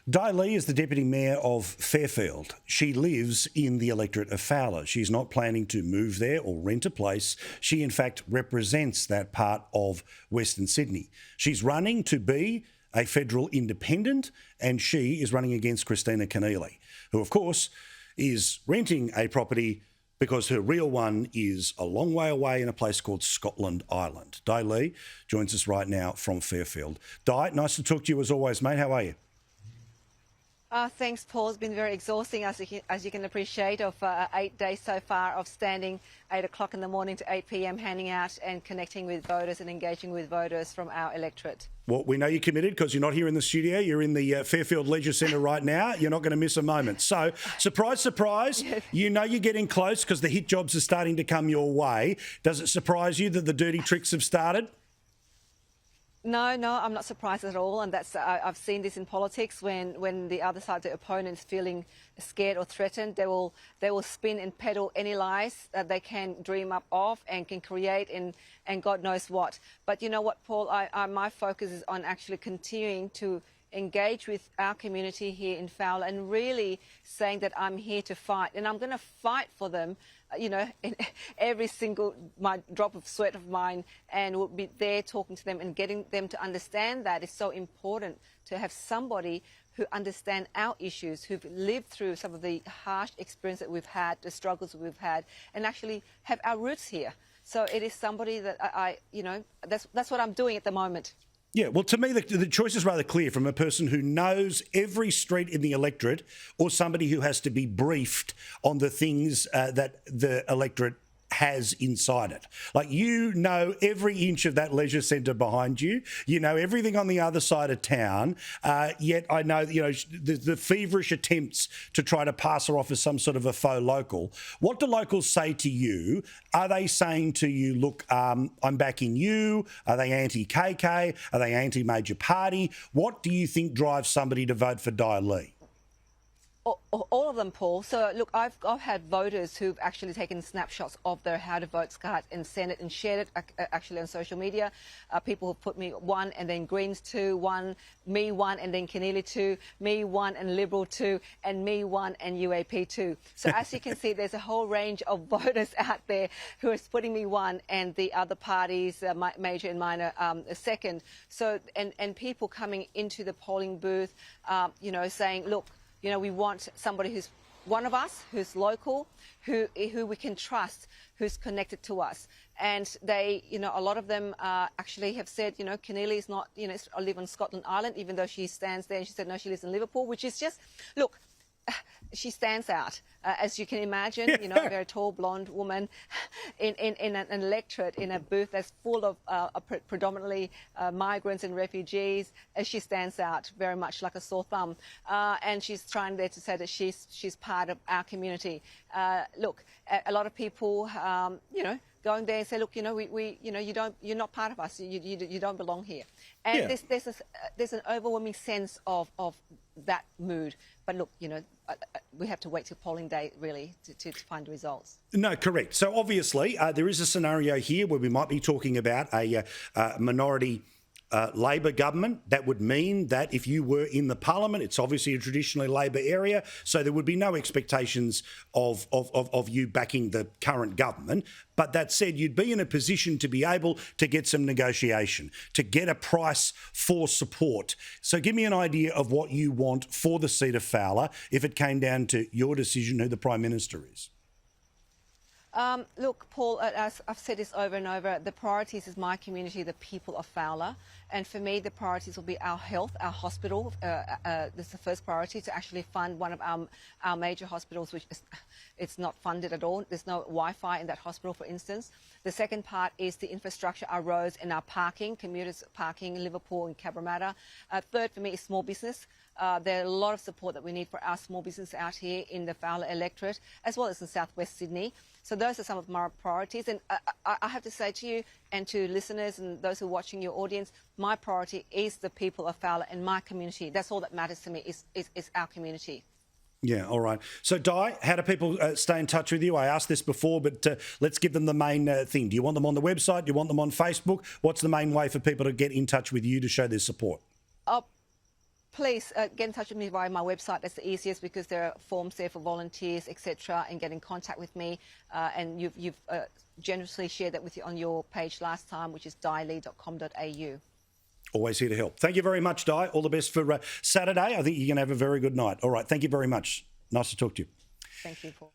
Dai is the Deputy Mayor of Fairfield. She lives in the electorate of Fowler. She's not planning to move there or rent a place. She, in fact, represents that part of Western Sydney. She's running to be a federal independent, and she is running against Kristina Keneally, who, of course, is renting a property because her real one is a long way away in a place called Scotland Island. Dai joins us right now from Fairfield. Dai, nice to talk to you as always, mate. How are you? Thanks, Paul. It's been very exhausting, as you can appreciate, of 8 days so far of standing 8 o'clock in the morning to 8 p.m, handing out and connecting with voters and engaging with voters from our electorate. Well, we know you're committed because you're not here in the studio. You're in the Fairfield Leisure Centre right now. You're not going to miss a moment. So, surprise, surprise, you know you're getting close because the hit jobs are starting to come your way. Does it surprise you that the dirty tricks have started? No, I'm not surprised at all, and that's I've seen this in politics. When the other side, the opponent, is feeling scared or threatened, they will spin and peddle any lies that they can dream up of and can create and God knows what. But you know what, Paul? My focus is on actually continuing to engage with our community here in Fowler and really saying that I'm here to fight, and I'm going to fight for them. You know, in every single drop of sweat of mine, and we'll be there talking to them and getting them to understand that it's so important to have somebody who understands our issues, who've lived through some of the harsh experience that we've had, the struggles that we've had, and actually have our roots here. So it is somebody that that's what I'm doing at the moment. Yeah, well, to me, the choice is rather clear from a person who knows every street in the electorate or somebody who has to be briefed on the things that the electorate has inside it. Like, you know every inch of that leisure centre behind you. You know everything on the other side of town. Yet I know, the feverish attempts to try to pass her off as some sort of a faux local. What do locals say to you? Are they saying to you, look, I'm backing you? Are they anti-KK? Are they anti-major party? What do you think drives somebody to vote for Dai? All of them, Paul. So, look, I've had voters who've actually taken snapshots of their how to vote card and sent it and shared it actually on social media. People who've put me 1 and then Greens 2, 1, me 1 and then Keneally 2, me 1 and Liberal 2, and me 1 and UAP 2. So as you can see, there's a whole range of voters out there who are putting me 1 and the other parties, major and minor, second. So, and people coming into the polling booth, saying, look, we want somebody who's one of us, who's local, who we can trust, who's connected to us. And they, a lot of them actually have said, Keneally is not, I live on Scotland Island, even though she stands there. And she said, no, she lives in Liverpool, which is just, look, she stands out, as you can imagine, a very tall, blonde woman in an electorate, in a booth that's full of predominantly migrants and refugees. She stands out very much like a sore thumb. And she's trying there to say that she's part of our community. Look, a lot of people, going there and say, look, you're not part of us. You don't belong here. And there's an overwhelming sense of that mood. But look, we have to wait till polling day, really, to find results. No, correct. So obviously there is a scenario here where we might be talking about a minority Labor government. That would mean that if you were in the parliament, it's obviously a traditionally Labor area, so there would be no expectations of you backing the current government. But that said, you'd be in a position to be able to get some negotiation, to get a price for support. So give me an idea of what you want for the seat of Fowler if it came down to your decision who the Prime Minister is. Look, Paul, as I've said this over and over, the priorities is my community, the people of Fowler. And for me, the priorities will be our health, our hospital. This is the first priority, to actually fund one of our major hospitals, which it's not funded at all. There's no Wi-Fi in that hospital, for instance. The second part is the infrastructure, our roads and our parking, commuters parking in Liverpool and Cabramatta. Third, for me, is small business. There are a lot of support that we need for our small business out here in the Fowler electorate, as well as in southwest Sydney. So those are some of my priorities. And I have to say to you and to listeners and those who are watching your audience, my priority is the people of Fowler and my community. That's all that matters to me, is our community. Yeah, all right. So, Dai, how do people stay in touch with you? I asked this before, but let's give them the main thing. Do you want them on the website? Do you want them on Facebook? What's the main way for people to get in touch with you to show their support? please get in touch with me via my website. That's the easiest because there are forms there for volunteers, etc., and get in contact with me. And you've generously shared that with you on your page last time, which is dailee.com.au. Always here to help. Thank you very much, Dai. All the best for Saturday. I think you're going to have a very good night. All right. Thank you very much. Nice to talk to you. Thank you, Paul.